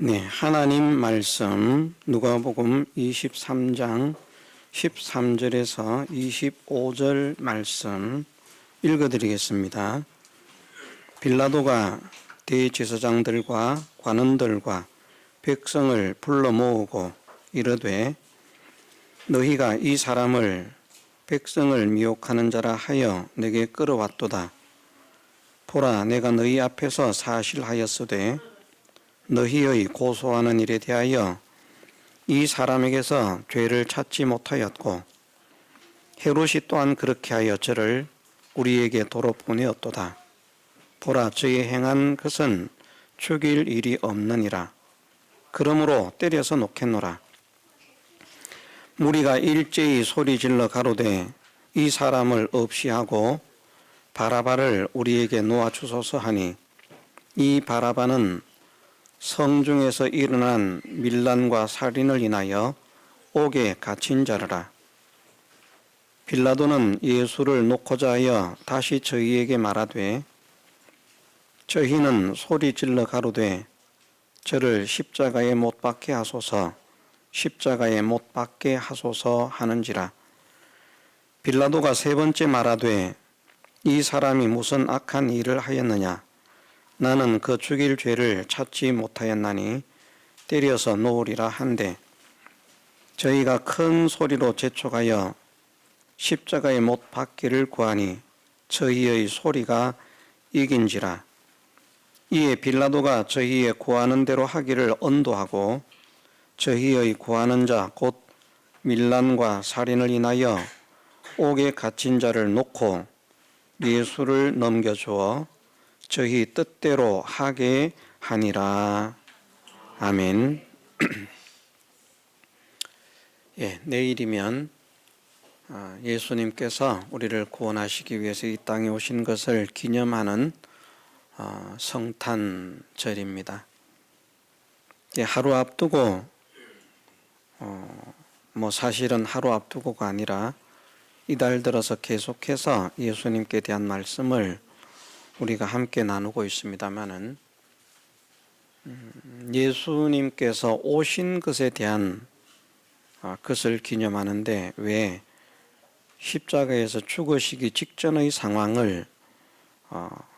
네, 하나님 말씀 누가복음 23장 13절에서 25절 말씀 읽어드리겠습니다. 빌라도가 대제사장들과 관원들과 백성을 불러 모으고 이르되 너희가 이 사람을 백성을 미혹하는 자라 하여 내게 끌어왔도다. 보라, 내가 너희 앞에서 사실하였으되 너희의 고소하는 일에 대하여 이 사람에게서 죄를 찾지 못하였고 헤롯이 또한 그렇게 하여 저를 우리에게 도로 보내었도다. 보라, 저의 행한 것은 죽일 일이 없느니라. 그러므로 때려서 놓겠노라. 무리가 일제히 소리질러 가로되 이 사람을 없이 하고 바라바를 우리에게 놓아주소서 하니 이 바라바는 성중에서 일어난 밀란과 살인을 인하여 옥에 갇힌 자르라. 빌라도는 예수를 놓고자 하여 다시 저희에게 말하되 저희는 소리질러 가로되 저를 십자가에 못 박게 하소서, 십자가에 못 박게 하소서 하는지라. 빌라도가 세 번째 말하되 이 사람이 무슨 악한 일을 하였느냐? 나는 그 죽일 죄를 찾지 못하였나니 때려서 놓으리라 한데 저희가 큰 소리로 재촉하여 십자가에 못 박기를 구하니 저희의 소리가 이긴지라. 이에 빌라도가 저희의 구하는 대로 하기를 언도하고 저희의 구하는 자 곧 밀란과 살인을 인하여 옥에 갇힌 자를 놓고 예수를 넘겨주어 저희 뜻대로 하게 하니라. 아멘. 예, 내일이면 예수님께서 우리를 구원하시기 위해서 이 땅에 오신 것을 기념하는 성탄절입니다. 하루 앞두고 사실은 하루 앞두고가 아니라 이달 들어서 계속해서 예수님께 대한 말씀을 우리가 함께 나누고 있습니다마는 예수님께서 오신 것에 대한 것을 기념하는데 왜 십자가에서 죽으시기 직전의 상황을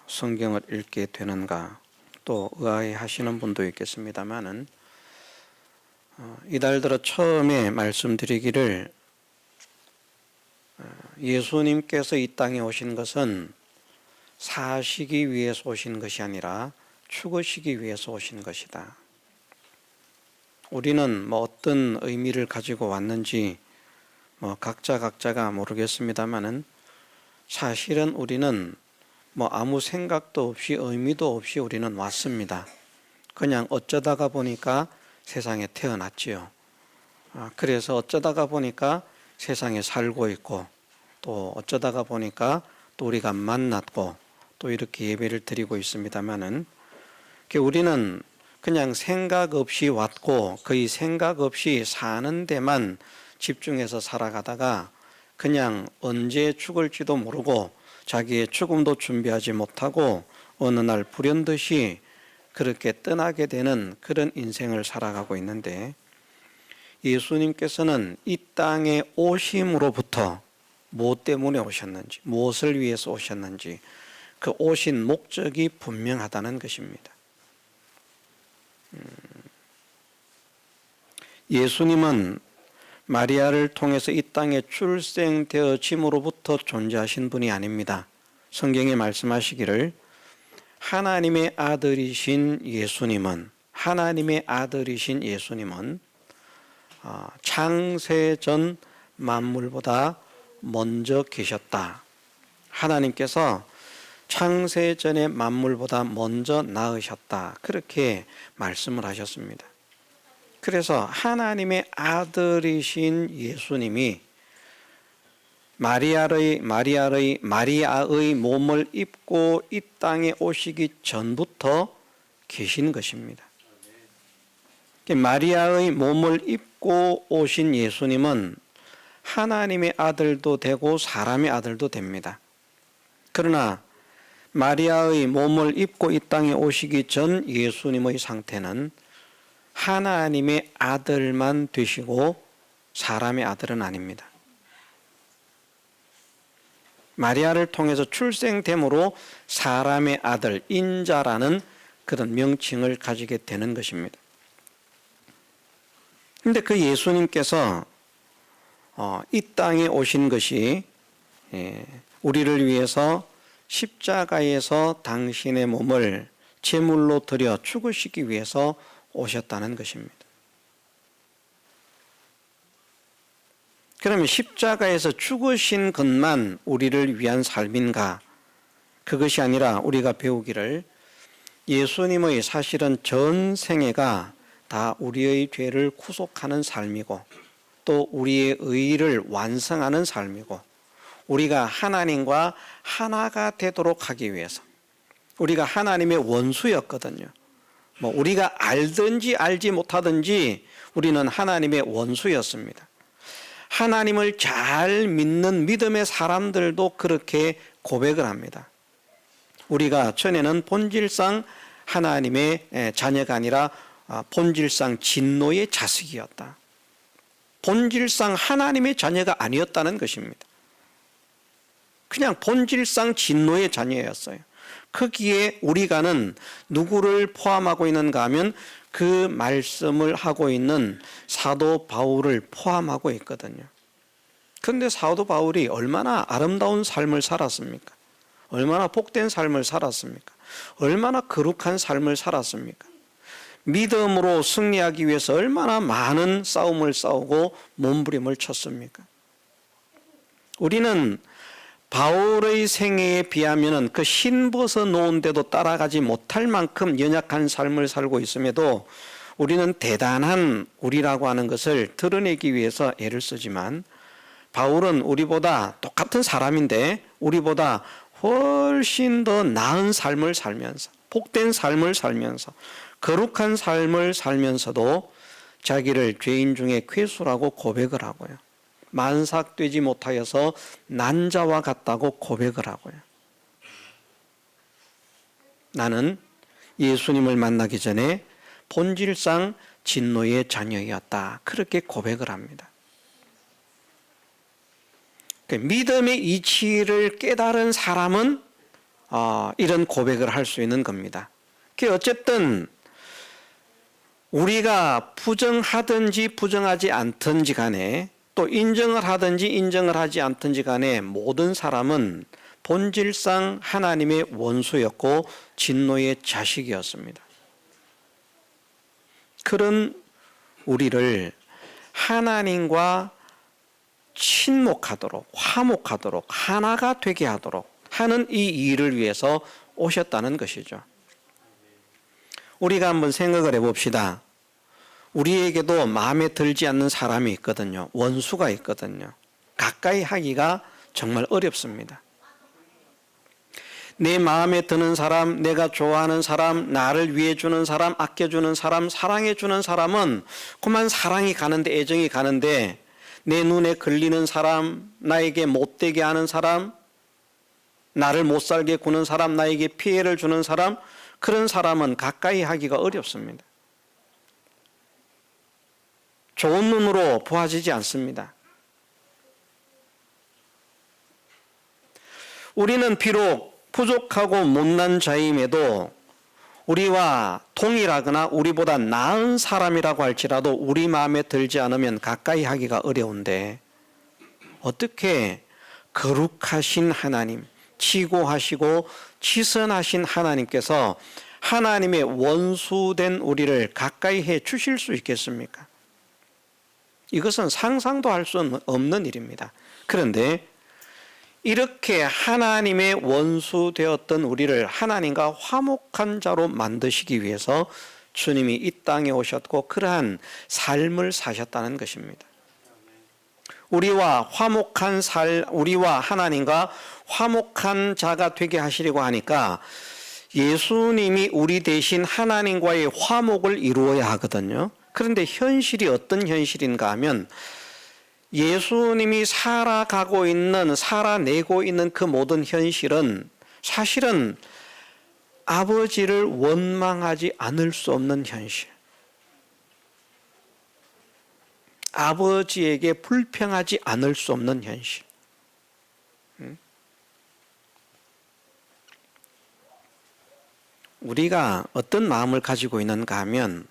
성경을 읽게 되는가 또 의아해하시는 분도 있겠습니다마는 이달 들어 처음에 말씀드리기를 예수님께서 이 땅에 오신 것은 사시기 위해서 오신 것이 아니라 죽으시기 위해서 오신 것이다. 우리는 어떤 의미를 가지고 왔는지 각자가 모르겠습니다만은 사실은 우리는 아무 생각도 없이 의미도 없이 우리는 왔습니다. 그냥 어쩌다가 보니까 세상에 태어났지요. 그래서 어쩌다가 보니까 세상에 살고 있고 또 어쩌다가 보니까 또 우리가 만났고 또 이렇게 예배를 드리고 있습니다만은 우리는 그냥 생각 없이 왔고 거의 생각 없이 사는 데만 집중해서 살아가다가 그냥 언제 죽을지도 모르고 자기의 죽음도 준비하지 못하고 어느 날 불현듯이 그렇게 떠나게 되는 그런 인생을 살아가고 있는데 예수님께서는 이 땅에 오심으로부터 무엇 때문에 오셨는지 무엇을 위해서 오셨는지 그 오신 목적이 분명하다는 것입니다. 예수님은 마리아를 통해서 이 땅에 출생되어짐으로부터 존재하신 분이 아닙니다. 성경에 말씀하시기를 하나님의 아들이신 예수님은 창세전 만물보다 먼저 계셨다. 하나님께서 창세전의 만물보다 먼저 낳으셨다. 그렇게 말씀을 하셨습니다. 그래서 하나님의 아들이신 예수님이 마리아의 몸을 입고 이 땅에 오시기 전부터 계신 것입니다. 마리아의 몸을 입고 오신 예수님은 하나님의 아들도 되고 사람의 아들도 됩니다. 그러나 마리아의 몸을 입고 이 땅에 오시기 전 예수님의 상태는 하나님의 아들만 되시고 사람의 아들은 아닙니다. 마리아를 통해서 출생됨으로 사람의 아들, 인자라는 그런 명칭을 가지게 되는 것입니다. 그런데 그 예수님께서 이 땅에 오신 것이 우리를 위해서 십자가에서 당신의 몸을 제물로 드려 죽으시기 위해서 오셨다는 것입니다. 그러면 십자가에서 죽으신 것만 우리를 위한 삶인가? 그것이 아니라 우리가 배우기를 예수님의 사실은 전 생애가 다 우리의 죄를 구속하는 삶이고 또 우리의 의를 완성하는 삶이고 우리가 하나님과 하나가 되도록 하기 위해서 우리가 하나님의 원수였거든요. 우리가 알든지 알지 못하든지 우리는 하나님의 원수였습니다. 하나님을 잘 믿는 믿음의 사람들도 그렇게 고백을 합니다. 우리가 전에는 본질상 하나님의 자녀가 아니라 본질상 진노의 자식이었다. 본질상 하나님의 자녀가 아니었다는 것입니다. 그냥 본질상 진노의 자녀였어요. 거기에 우리가는 누구를 포함하고 있는가 하면 그 말씀을 하고 있는 사도 바울을 포함하고 있거든요. 그런데 사도 바울이 얼마나 아름다운 삶을 살았습니까? 얼마나 복된 삶을 살았습니까? 얼마나 거룩한 삶을 살았습니까? 믿음으로 승리하기 위해서 얼마나 많은 싸움을 싸우고 몸부림을 쳤습니까? 우리는 바울의 생애에 비하면 그 흰벗어 놓은데도 따라가지 못할 만큼 연약한 삶을 살고 있음에도 우리는 대단한 우리라고 하는 것을 드러내기 위해서 애를 쓰지만 바울은 우리보다 똑같은 사람인데 우리보다 훨씬 더 나은 삶을 살면서 복된 삶을 살면서 거룩한 삶을 살면서도 자기를 죄인 중에 괴수라고 고백을 하고요. 만삭되지 못하여서 난자와 같다고 고백을 하고요. 나는 예수님을 만나기 전에 본질상 진노의 자녀였다. 그렇게 고백을 합니다. 믿음의 이치를 깨달은 사람은 이런 고백을 할 수 있는 겁니다. 어쨌든 우리가 부정하든지 부정하지 않든지 간에 또 인정을 하든지 인정을 하지 않든지 간에 모든 사람은 본질상 하나님의 원수였고 진노의 자식이었습니다. 그런 우리를 하나님과 친목하도록 화목하도록 하나가 되게 하도록 하는 이 일을 위해서 오셨다는 것이죠. 우리가 한번 생각을 해봅시다. 우리에게도 마음에 들지 않는 사람이 있거든요. 원수가 있거든요. 가까이 하기가 정말 어렵습니다. 내 마음에 드는 사람, 내가 좋아하는 사람, 나를 위해 주는 사람, 아껴주는 사람, 사랑해 주는 사람은 그만 사랑이 가는데 애정이 가는데 내 눈에 걸리는 사람, 나에게 못되게 하는 사람, 나를 못살게 구는 사람, 나에게 피해를 주는 사람, 그런 사람은 가까이 하기가 어렵습니다. 좋은 눈으로 보아지지 않습니다. 우리는 비록 부족하고 못난 자임에도 우리와 동일하거나 우리보다 나은 사람이라고 할지라도 우리 마음에 들지 않으면 가까이 하기가 어려운데 어떻게 거룩하신 하나님, 지고하시고 지선하신 하나님께서 하나님의 원수된 우리를 가까이 해 주실 수 있겠습니까? 이것은 상상도 할 수 없는 일입니다. 그런데 이렇게 하나님의 원수 되었던 우리를 하나님과 화목한 자로 만드시기 위해서 주님이 이 땅에 오셨고 그러한 삶을 사셨다는 것입니다. 우리와 하나님과 화목한 자가 되게 하시려고 하니까 예수님이 우리 대신 하나님과의 화목을 이루어야 하거든요. 그런데 현실이 어떤 현실인가 하면 예수님이 살아내고 있는 그 모든 현실은 사실은 아버지를 원망하지 않을 수 없는 현실. 아버지에게 불평하지 않을 수 없는 현실. 우리가 어떤 마음을 가지고 있는가 하면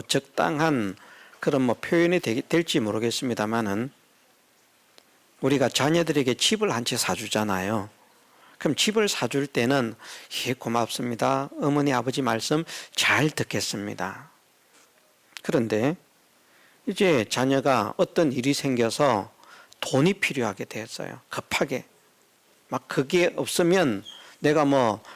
적당한 그런 표현이 될지 모르겠습니다만은, 우리가 자녀들에게 집을 한 채 사주잖아요. 그럼 집을 사줄 때는 고맙습니다. 어머니 아버지 말씀 잘 듣겠습니다. 그런데 이제 자녀가 어떤 일이 생겨서 돈이 필요하게 됐어요. 급하게. 막 그게 없으면 내가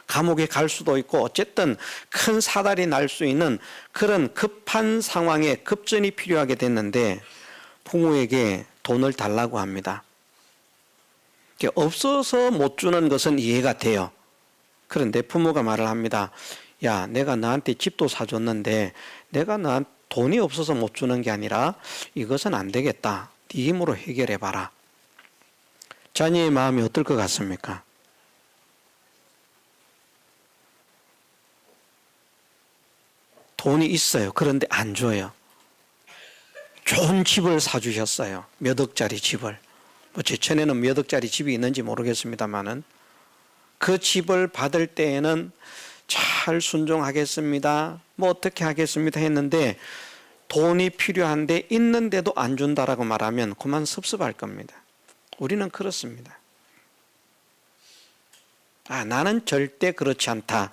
감옥에 갈 수도 있고 어쨌든 큰 사달이 날 수 있는 그런 급한 상황에 급전이 필요하게 됐는데 부모에게 돈을 달라고 합니다. 없어서 못 주는 것은 이해가 돼요. 그런데 부모가 말을 합니다. 야, 내가 너한테 집도 사줬는데 내가 너한테 돈이 없어서 못 주는 게 아니라 이것은 안 되겠다. 네 힘으로 해결해 봐라. 자녀의 마음이 어떨 것 같습니까? 돈이 있어요. 그런데 안 줘요. 좋은 집을 사주셨어요. 몇 억짜리 집을. 제 천에는 몇 억짜리 집이 있는지 모르겠습니다만은 그 집을 받을 때에는 잘 순종하겠습니다. 어떻게 하겠습니다 했는데 돈이 필요한데 있는데도 안 준다라고 말하면 그만 섭섭할 겁니다. 우리는 그렇습니다. 나는 절대 그렇지 않다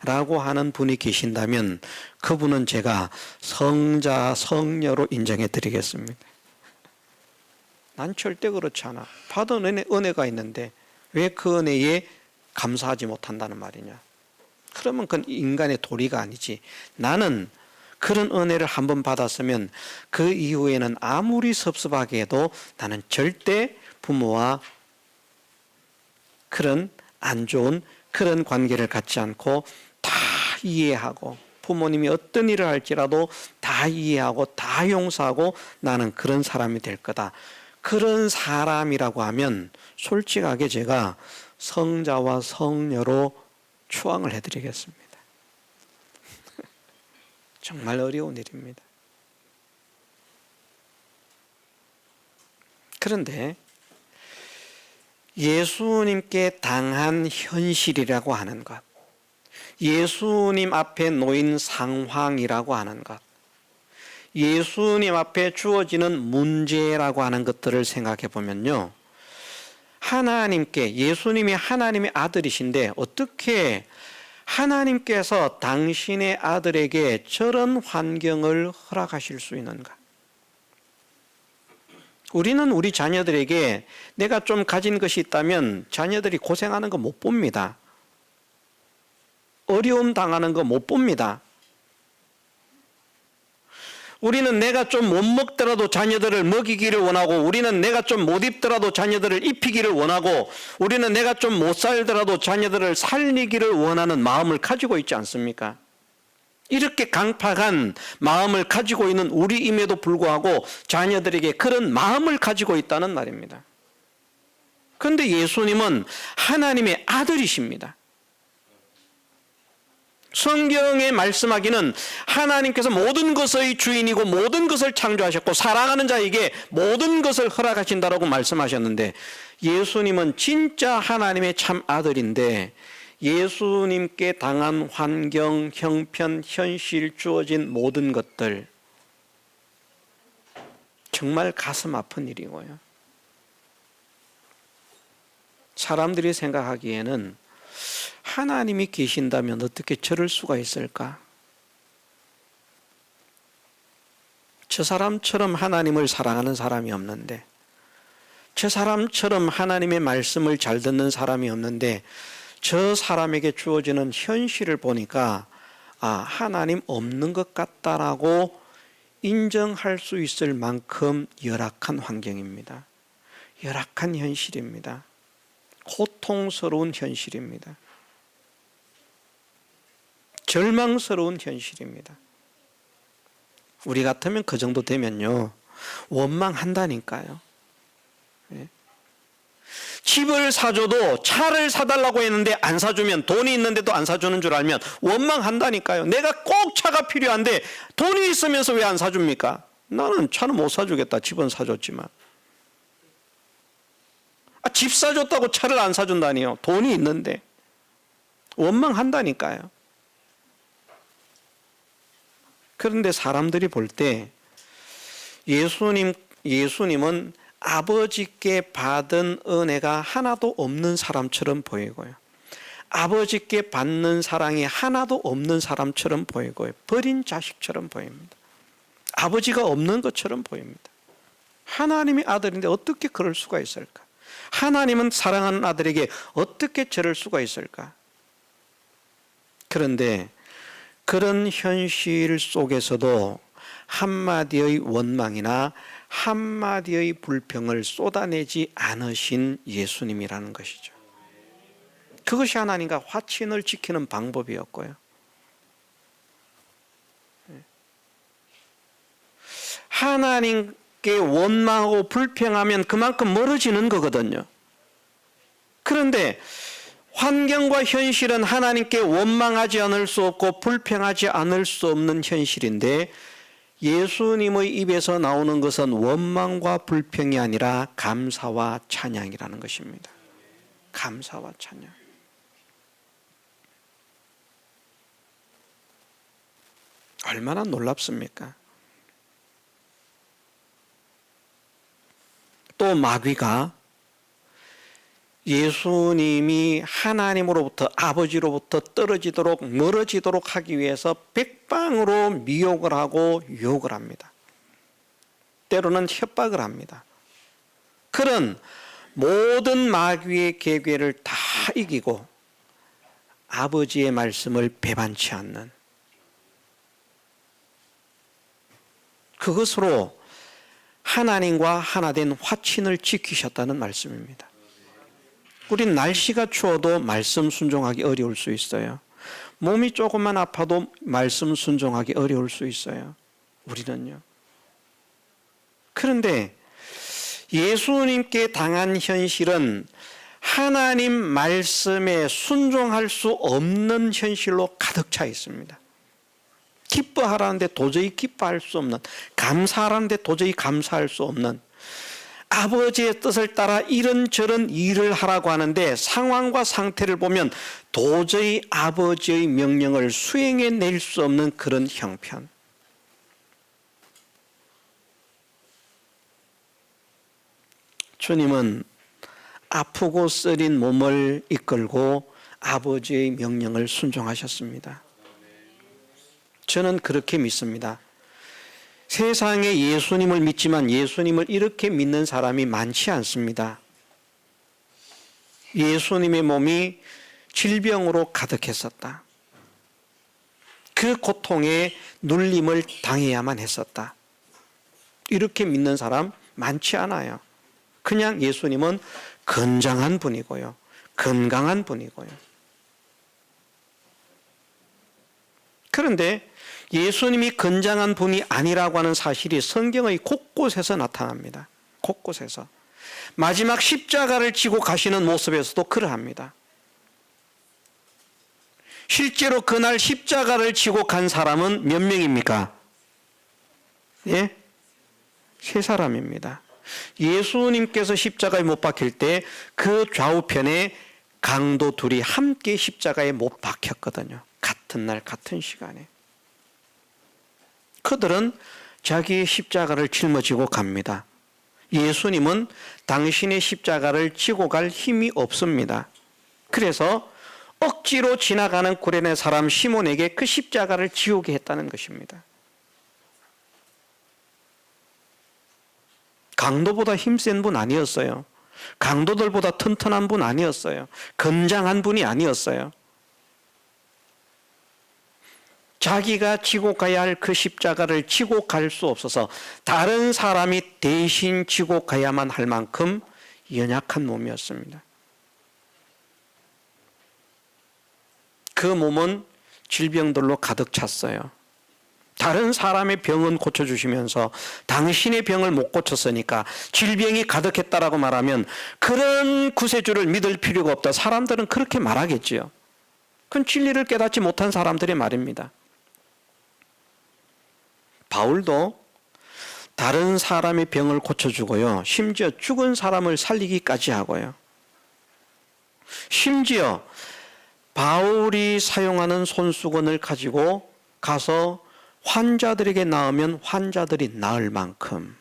라고 하는 분이 계신다면 그분은 제가 성자, 성녀로 인정해 드리겠습니다. 난 절대 그렇지 않아. 받은 은혜가 있는데 왜 그 은혜에 감사하지 못한다는 말이냐. 그러면 그건 인간의 도리가 아니지. 나는 그런 은혜를 한번 받았으면 그 이후에는 아무리 섭섭하게 해도 나는 절대 부모와 그런 안 좋은 그런 관계를 갖지 않고 다 이해하고 부모님이 어떤 일을 할지라도 다 이해하고 다 용서하고 나는 그런 사람이 될 거다. 그런 사람이라고 하면 솔직하게 제가 성자와 성녀로 추앙을 해드리겠습니다. 정말 어려운 일입니다. 그런데 예수님께 당한 현실이라고 하는 것, 예수님 앞에 놓인 상황이라고 하는 것, 예수님 앞에 주어지는 문제라고 하는 것들을 생각해 보면요, 하나님께, 예수님이 하나님의 아들이신데 어떻게 하나님께서 당신의 아들에게 저런 환경을 허락하실 수 있는가? 우리는 우리 자녀들에게 내가 좀 가진 것이 있다면 자녀들이 고생하는 거 못 봅니다. 어려움 당하는 거 못 봅니다. 우리는 내가 좀 못 먹더라도 자녀들을 먹이기를 원하고, 우리는 내가 좀 못 입더라도 자녀들을 입히기를 원하고, 우리는 내가 좀 못 살더라도 자녀들을 살리기를 원하는 마음을 가지고 있지 않습니까? 이렇게 강팍한 마음을 가지고 있는 우리임에도 불구하고 자녀들에게 그런 마음을 가지고 있다는 말입니다. 그런데 예수님은 하나님의 아들이십니다. 성경에 말씀하기는 하나님께서 모든 것의 주인이고 모든 것을 창조하셨고 사랑하는 자에게 모든 것을 허락하신다라고 말씀하셨는데, 예수님은 진짜 하나님의 참 아들인데 예수님께 당한 환경, 형편, 현실, 주어진 모든 것들 정말 가슴 아픈 일이고요. 사람들이 생각하기에는 하나님이 계신다면 어떻게 저럴 수가 있을까? 저 사람처럼 하나님을 사랑하는 사람이 없는데, 저 사람처럼 하나님의 말씀을 잘 듣는 사람이 없는데, 저 사람에게 주어지는 현실을 보니까 하나님 없는 것 같다라고 인정할 수 있을 만큼 열악한 환경입니다. 열악한 현실입니다. 고통스러운 현실입니다. 절망스러운 현실입니다. 우리 같으면 그 정도 되면요, 원망한다니까요. 네. 집을 사줘도 차를 사달라고 했는데 안 사주면, 돈이 있는데도 안 사주는 줄 알면 원망한다니까요. 내가 꼭 차가 필요한데 돈이 있으면서 왜 안 사줍니까? 나는 차는 못 사주겠다. 집은 사줬지만. 집 사줬다고 차를 안 사준다니요. 돈이 있는데. 원망한다니까요. 그런데 사람들이 볼 때 예수님은 아버지께 받은 은혜가 하나도 없는 사람처럼 보이고요. 아버지께 받는 사랑이 하나도 없는 사람처럼 보이고요. 버린 자식처럼 보입니다. 아버지가 없는 것처럼 보입니다. 하나님의 아들인데 어떻게 그럴 수가 있을까? 하나님은 사랑하는 아들에게 어떻게 저럴 수가 있을까? 그런데 그런 현실 속에서도 한마디의 원망이나 한마디의 불평을 쏟아내지 않으신 예수님이라는 것이죠. 그것이 하나님과 화친을 지키는 방법이었고요. 하나님께 원망하고 불평하면 그만큼 멀어지는 거거든요. 그런데 환경과 현실은 하나님께 원망하지 않을 수 없고 불평하지 않을 수 없는 현실인데 예수님의 입에서 나오는 것은 원망과 불평이 아니라 감사와 찬양이라는 것입니다. 감사와 찬양. 얼마나 놀랍습니까? 또 마귀가 예수님이 하나님으로부터 아버지로부터 떨어지도록 멀어지도록 하기 위해서 백방으로 미혹을 하고 유혹을 합니다. 때로는 협박을 합니다. 그런 모든 마귀의 계계를 다 이기고 아버지의 말씀을 배반치 않는 그것으로 하나님과 하나된 화친을 지키셨다는 말씀입니다. 우린 날씨가 추워도 말씀 순종하기 어려울 수 있어요. 몸이 조금만 아파도 말씀 순종하기 어려울 수 있어요. 우리는요. 그런데 예수님께 당한 현실은 하나님 말씀에 순종할 수 없는 현실로 가득 차 있습니다. 기뻐하라는데 도저히 기뻐할 수 없는, 감사하라는데 도저히 감사할 수 없는, 아버지의 뜻을 따라 이런저런 일을 하라고 하는데 상황과 상태를 보면 도저히 아버지의 명령을 수행해낼 수 없는 그런 형편. 주님은 아프고 쓰린 몸을 이끌고 아버지의 명령을 순종하셨습니다. 저는 그렇게 믿습니다. 세상에 예수님을 믿지만 예수님을 이렇게 믿는 사람이 많지 않습니다. 예수님의 몸이 질병으로 가득했었다. 그 고통에 눌림을 당해야만 했었다. 이렇게 믿는 사람 많지 않아요. 그냥 예수님은 건장한 분이고요. 건강한 분이고요. 그런데 예수님이 건장한 분이 아니라고 하는 사실이 성경의 곳곳에서 나타납니다. 곳곳에서. 마지막 십자가를 지고 가시는 모습에서도 그러합니다. 실제로 그날 십자가를 지고 간 사람은 몇 명입니까? 예? 3사람입니다. 예수님께서 십자가에 못 박힐 때 그 좌우편에 강도 둘이 함께 십자가에 못 박혔거든요. 같은 날 같은 시간에. 그들은 자기의 십자가를 짊어지고 갑니다. 예수님은 당신의 십자가를 지고 갈 힘이 없습니다. 그래서 억지로 지나가는 구레네 사람 시몬에게 그 십자가를 지우게 했다는 것입니다. 강도보다 힘센 분 아니었어요. 강도들보다 튼튼한 분 아니었어요. 건장한 분이 아니었어요. 자기가 지고 가야 할 그 십자가를 지고 갈 수 없어서 다른 사람이 대신 지고 가야만 할 만큼 연약한 몸이었습니다. 그 몸은 질병들로 가득 찼어요. 다른 사람의 병은 고쳐주시면서 당신의 병을 못 고쳤으니까 질병이 가득했다라고 말하면 그런 구세주를 믿을 필요가 없다. 사람들은 그렇게 말하겠지요. 그건 진리를 깨닫지 못한 사람들의 말입니다. 바울도 다른 사람의 병을 고쳐주고요. 심지어 죽은 사람을 살리기까지 하고요. 심지어 바울이 사용하는 손수건을 가지고 가서 환자들에게 나으면 환자들이 나을 만큼,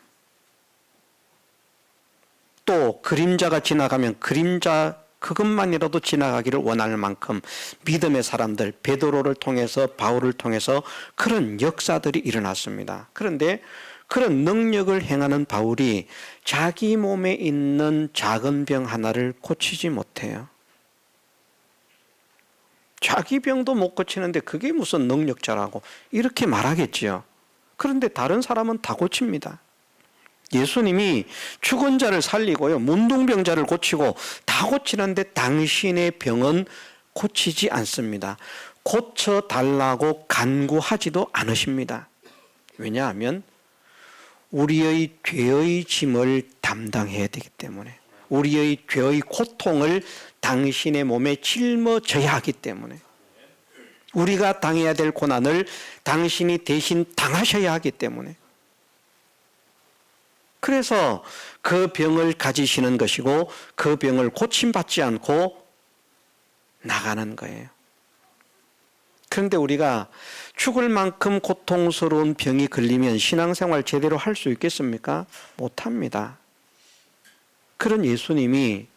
또 그림자가 지나가면 그림자 그것만이라도 지나가기를 원할 만큼 믿음의 사람들, 베드로를 통해서 바울을 통해서 그런 역사들이 일어났습니다. 그런데 그런 능력을 행하는 바울이 자기 몸에 있는 작은 병 하나를 고치지 못해요. 자기 병도 못 고치는데 그게 무슨 능력자라고 이렇게 말하겠지요. 그런데 다른 사람은 다 고칩니다. 예수님이 죽은 자를 살리고요, 문둥병자를 고치고 다 고치는데 당신의 병은 고치지 않습니다. 고쳐달라고 간구하지도 않으십니다. 왜냐하면 우리의 죄의 짐을 담당해야 되기 때문에, 우리의 죄의 고통을 당신의 몸에 짊어져야 하기 때문에, 우리가 당해야 될 고난을 당신이 대신 당하셔야 하기 때문에, 그래서 그 병을 가지시는 것이고 그 병을 고침받지 않고 나가는 거예요. 그런데 우리가 죽을 만큼 고통스러운 병이 걸리면 신앙생활 제대로 할 수 있겠습니까? 못합니다. 그런 예수님이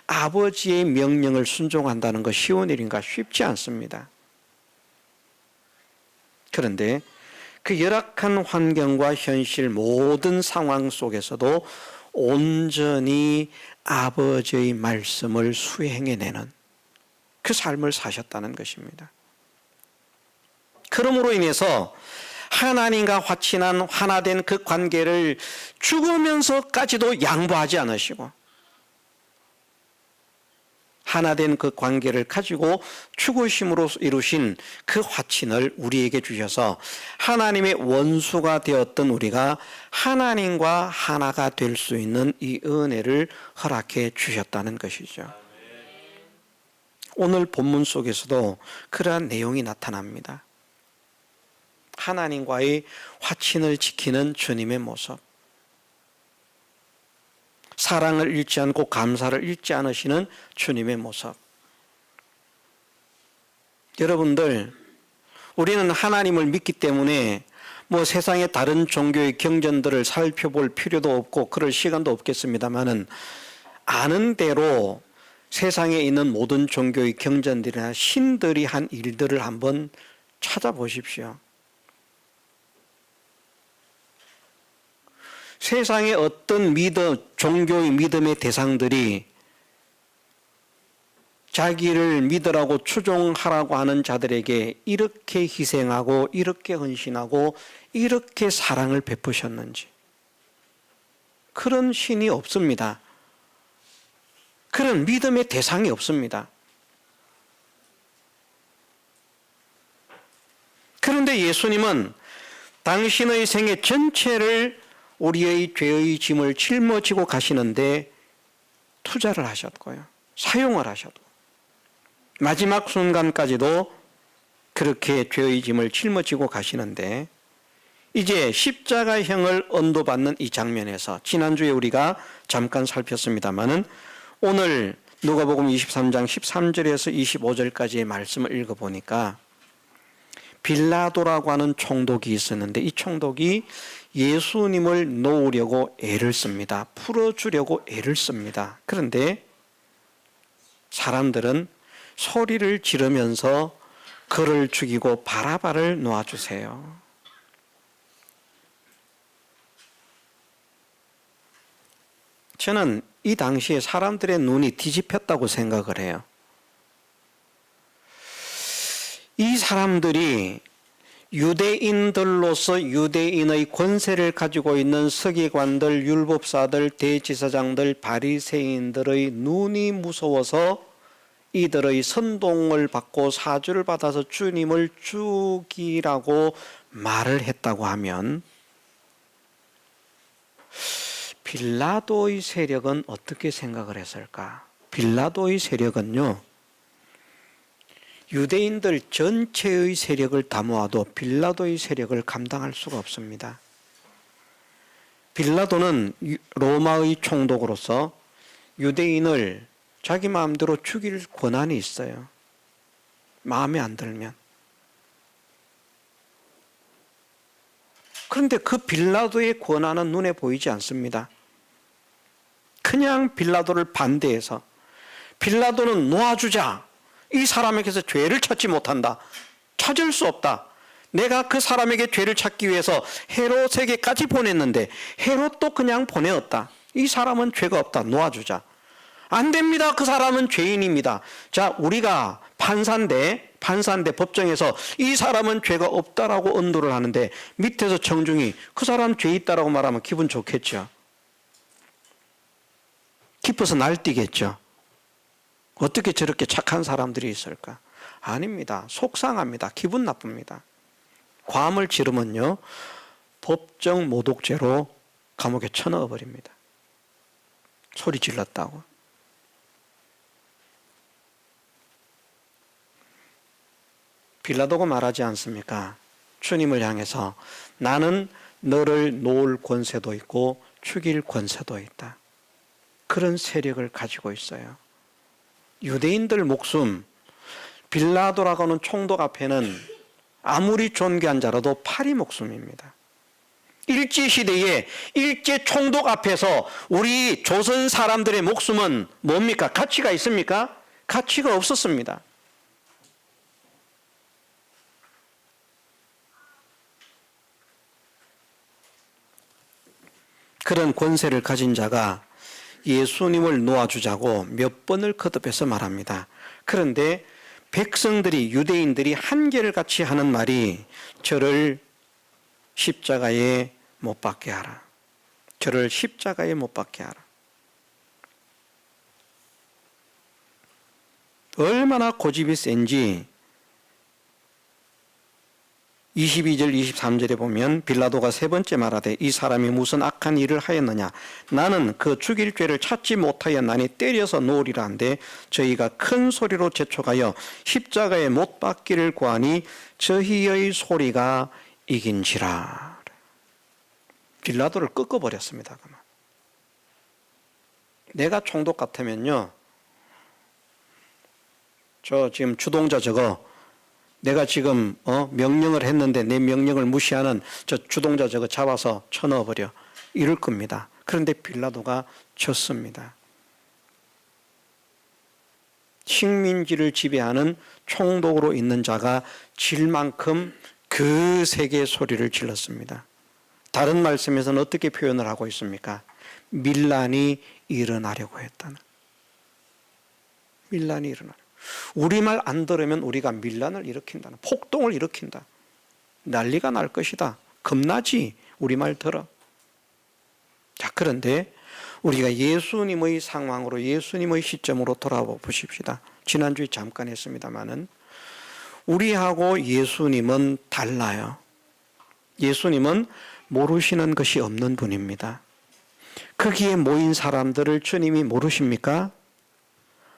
아버지의 명령을 순종한다는 거 쉬운 일인가? 쉽지 않습니다. 그런데 그 열악한 환경과 현실 모든 상황 속에서도 온전히 아버지의 말씀을 수행해내는 그 삶을 사셨다는 것입니다. 그러므로 인해서 하나님과 화친한 하나된 그 관계를 죽으면서까지도 양보하지 않으시고, 하나된 그 관계를 가지고 죽으심으로 이루신 그 화친을 우리에게 주셔서 하나님의 원수가 되었던 우리가 하나님과 하나가 될 수 있는 이 은혜를 허락해 주셨다는 것이죠. 오늘 본문 속에서도 그러한 내용이 나타납니다. 하나님과의 화친을 지키는 주님의 모습, 사랑을 잃지 않고 감사를 잃지 않으시는 주님의 모습. 여러분들, 우리는 하나님을 믿기 때문에 뭐 세상의 다른 종교의 경전들을 살펴볼 필요도 없고 그럴 시간도 없겠습니다만은, 아는 대로 세상에 있는 모든 종교의 경전들이나 신들이 한 일들을 한번 찾아보십시오. 세상의 어떤 종교의 믿음의 대상들이 자기를 믿으라고 추종하라고 하는 자들에게 이렇게 희생하고 이렇게 헌신하고 이렇게 사랑을 베푸셨는지, 그런 신이 없습니다. 그런 믿음의 대상이 없습니다. 그런데 예수님은 당신의 생애 전체를 우리의 죄의 짐을 짊어지고 가시는데 투자를 하셨고요, 사용을 하셨고, 마지막 순간까지도 그렇게 죄의 짐을 짊어지고 가시는데, 이제 십자가형을 언도받는 이 장면에서 지난주에 우리가 잠깐 살폈습니다마는 오늘 누가복음 23장 13절에서 25절까지의 말씀을 읽어보니까 빌라도라고 하는 총독이 있었는데, 이 총독이 예수님을 놓으려고 애를 씁니다. 풀어주려고 애를 씁니다. 그런데 사람들은 소리를 지르면서 그를 죽이고 바라바를 놓아주세요. 저는 이 당시에 사람들의 눈이 뒤집혔다고 생각을 해요. 이 사람들이 유대인들로서 유대인의 권세를 가지고 있는 서기관들, 율법사들, 대제사장들, 바리새인들의 눈이 무서워서 이들의 선동을 받고 사주를 받아서 주님을 죽이라고 말을 했다고 하면, 빌라도의 세력은 어떻게 생각을 했을까? 빌라도의 세력은요, 유대인들 전체의 세력을 다 모아도 빌라도의 세력을 감당할 수가 없습니다. 빌라도는 로마의 총독으로서 유대인을 자기 마음대로 죽일 권한이 있어요. 마음에 안 들면. 그런데 그 빌라도의 권한은 눈에 보이지 않습니다. 그냥 빌라도를 반대해서 빌라도는 놓아주자. 이 사람에게서 죄를 찾지 못한다. 찾을 수 없다. 내가 그 사람에게 죄를 찾기 위해서 헤롯에게까지 보냈는데 헤롯도 그냥 보내었다. 이 사람은 죄가 없다. 놓아주자. 안 됩니다. 그 사람은 죄인입니다. 자, 우리가 판사인데 법정에서 이 사람은 죄가 없다라고 언도를 하는데 밑에서 청중이 그 사람 죄 있다라고 말하면 기분 좋겠죠. 기뻐서 날뛰겠죠. 어떻게 저렇게 착한 사람들이 있을까? 아닙니다. 속상합니다. 기분 나쁩니다. 과음을 지르면요, 법정 모독죄로 감옥에 쳐넣어 버립니다. 소리 질렀다고. 빌라도가 말하지 않습니까? 주님을 향해서 나는 너를 놓을 권세도 있고 죽일 권세도 있다. 그런 세력을 가지고 있어요. 유대인들 목숨, 빌라도라고 하는 총독 앞에는 아무리 존귀한 자라도 파리 목숨입니다. 일제시대에 일제 총독 앞에서 우리 조선 사람들의 목숨은 뭡니까? 가치가 있습니까? 가치가 없었습니다. 그런 권세를 가진 자가 예수님을 놓아주자고 몇 번을 거듭해서 말합니다. 그런데 백성들이, 유대인들이 한결같이 하는 말이 저를 십자가에 못 박게 하라. 저를 십자가에 못 박게 하라. 얼마나 고집이 센지 22절 23절에 보면 빌라도가 세 번째 말하되 이 사람이 무슨 악한 일을 하였느냐 나는 그 죽일 죄를 찾지 못하였나니 때려서 놓으리라 한데 저희가 큰 소리로 재촉하여 십자가에 못 박기를 구하니 저희의 소리가 이긴지라. 빌라도를 꺾어버렸습니다. 내가 총독 같으면요, 저 지금 주동자 저거 내가 지금 명령을 했는데 내 명령을 무시하는 저 주동자 저거 잡아서 쳐넣어버려 이럴 겁니다. 그런데 빌라도가 졌습니다. 식민지를 지배하는 총독으로 있는 자가 질 만큼 그 세게 소리를 질렀습니다. 다른 말씀에서는 어떻게 표현을 하고 있습니까? 밀란이 일어나려고 했다는. 밀란이 일어나려고. 우리말 안 들으면 우리가 밀란을 일으킨다는, 폭동을 일으킨다. 난리가 날 것이다. 겁나지? 우리말 들어. 자, 그런데 우리가 예수님의 상황으로, 예수님의 시점으로 돌아와 보십시다. 지난주에 잠깐 했습니다마는 우리하고 예수님은 달라요. 예수님은 모르시는 것이 없는 분입니다. 거기에 모인 사람들을 주님이 모르십니까?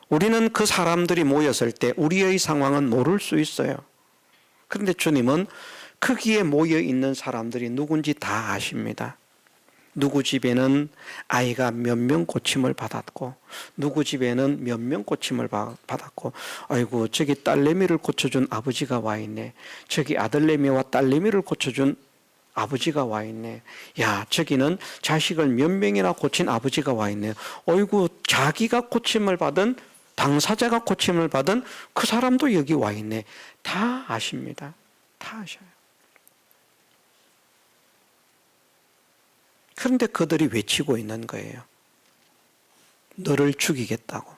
우리는 그 사람들이 모였을 때 우리의 상황은 모를 수 있어요. 그런데 주님은 거기에 모여 있는 사람들이 누군지 다 아십니다. 누구 집에는 아이가 몇 명 고침을 받았고 누구 집에는 몇 명 고침을 받았고 아이고 저기 딸내미를 고쳐준 아버지가 와 있네. 저기 아들내미와 딸내미를 고쳐준 아버지가 와 있네. 야, 저기는 자식을 몇 명이나 고친 아버지가 와 있네. 어이구 자기가 고침을 받은, 당사자가 고침을 받은 그 사람도 여기 와 있네. 다 아십니다. 다 아셔요. 그런데 그들이 외치고 있는 거예요. 너를 죽이겠다고.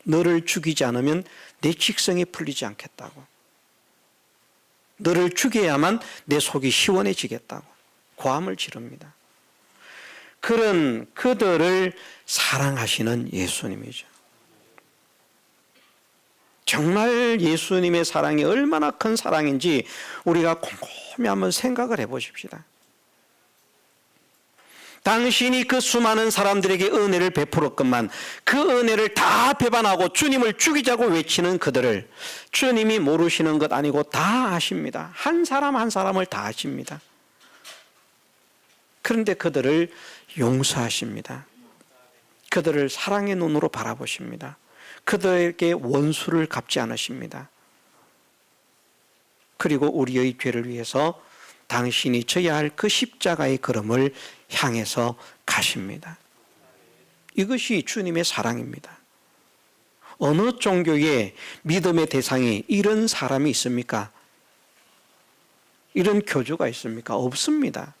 너를 죽이지 않으면 내 직성이 풀리지 않겠다고. 너를 죽여야만 내 속이 시원해지겠다고. 고함을 지릅니다. 그런 그들을 사랑하시는 예수님이죠. 정말 예수님의 사랑이 얼마나 큰 사랑인지 우리가 곰곰이 한번 생각을 해보십시다. 당신이 그 수많은 사람들에게 은혜를 베풀었건만 그 은혜를 다 배반하고 주님을 죽이자고 외치는 그들을 주님이 모르시는 것 아니고 다 아십니다. 한 사람 한 사람을 다 아십니다. 그런데 그들을 용서하십니다. 그들을 사랑의 눈으로 바라보십니다. 그들에게 원수를 갚지 않으십니다. 그리고 우리의 죄를 위해서 당신이 져야 할 그 십자가의 걸음을 향해서 가십니다. 이것이 주님의 사랑입니다. 어느 종교의 믿음의 대상이 이런 사람이 있습니까? 이런 교주가 있습니까? 없습니다.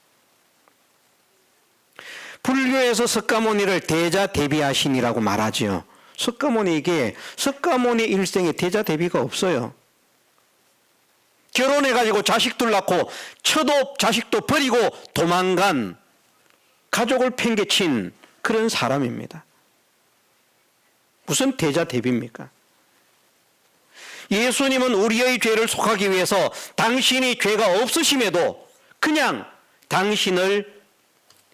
불교에서 석가모니를 대자대비하신이라고 말하지요. 석가모니에게 석가모니 일생에 대자대비가 없어요. 결혼해가지고 자식들 낳고 처도 자식도 버리고 도망간, 가족을 팽개친 그런 사람입니다. 무슨 대자대비입니까? 예수님은 우리의 죄를 속하기 위해서 당신이 죄가 없으심에도 그냥 당신을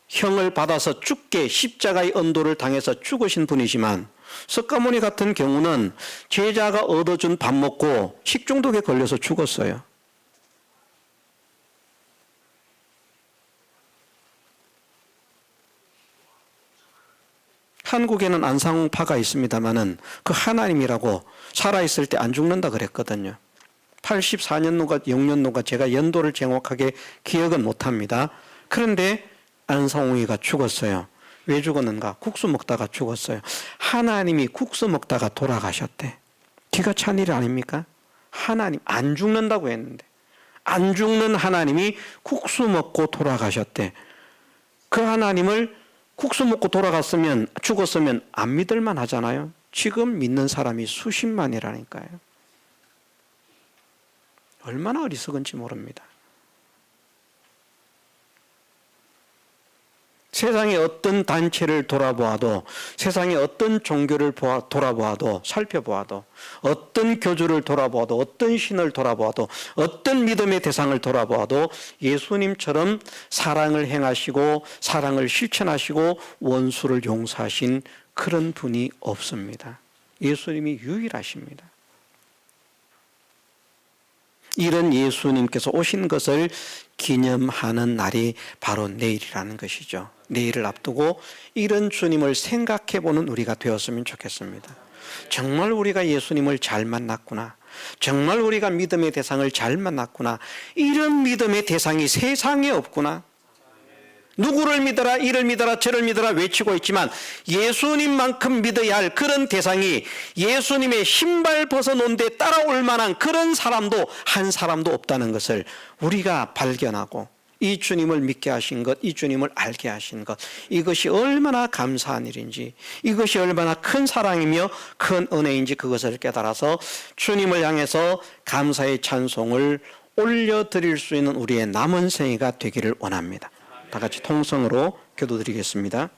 형을 받아서 죽게 십자가의 언도를 당해서 죽으신 분이지만, 석가모니 같은 경우는 제자가 얻어준 밥 먹고 식중독에 걸려서 죽었어요. 한국에는 안상파가 있습니다마는 그 하나님이라고 살아있을 때 안 죽는다 그랬거든요. 84년도가 6년도가 제가 연도를 정확하게 기억은 못합니다. 그런데 안상홍이가 죽었어요. 왜 죽었는가? 국수 먹다가 죽었어요. 하나님이 국수 먹다가 돌아가셨대. 기가 찬 일 아닙니까? 하나님 안 죽는다고 했는데 안 죽는 하나님이 국수 먹고 돌아가셨대. 그 하나님을 국수 먹고 돌아갔으면, 죽었으면 안 믿을만 하잖아요. 지금 믿는 사람이 수십만이라니까요. 얼마나 어리석은지 모릅니다. 세상의 어떤 단체를 돌아보아도, 세상의 어떤 종교를 돌아보아도, 살펴보아도, 어떤 교주를 돌아보아도, 어떤 신을 돌아보아도, 어떤 믿음의 대상을 돌아보아도 예수님처럼 사랑을 행하시고 사랑을 실천하시고 원수를 용서하신 그런 분이 없습니다. 예수님이 유일하십니다. 이런 예수님께서 오신 것을 기념하는 날이 바로 내일이라는 것이죠. 내일을 앞두고 이런 주님을 생각해 보는 우리가 되었으면 좋겠습니다. 정말 우리가 예수님을 잘 만났구나. 정말 우리가 믿음의 대상을 잘 만났구나. 이런 믿음의 대상이 세상에 없구나. 누구를 믿어라, 이를 믿어라, 저를 믿어라 외치고 있지만 예수님만큼 믿어야 할 그런 대상이, 예수님의 신발 벗어놓은 데 따라올 만한 그런 사람도 한 사람도 없다는 것을 우리가 발견하고, 이 주님을 믿게 하신 것, 이 주님을 알게 하신 것, 이것이 얼마나 감사한 일인지, 이것이 얼마나 큰 사랑이며 큰 은혜인지 그것을 깨달아서 주님을 향해서 감사의 찬송을 올려드릴 수 있는 우리의 남은 생애가 되기를 원합니다. 다 같이 통성으로 기도드리겠습니다.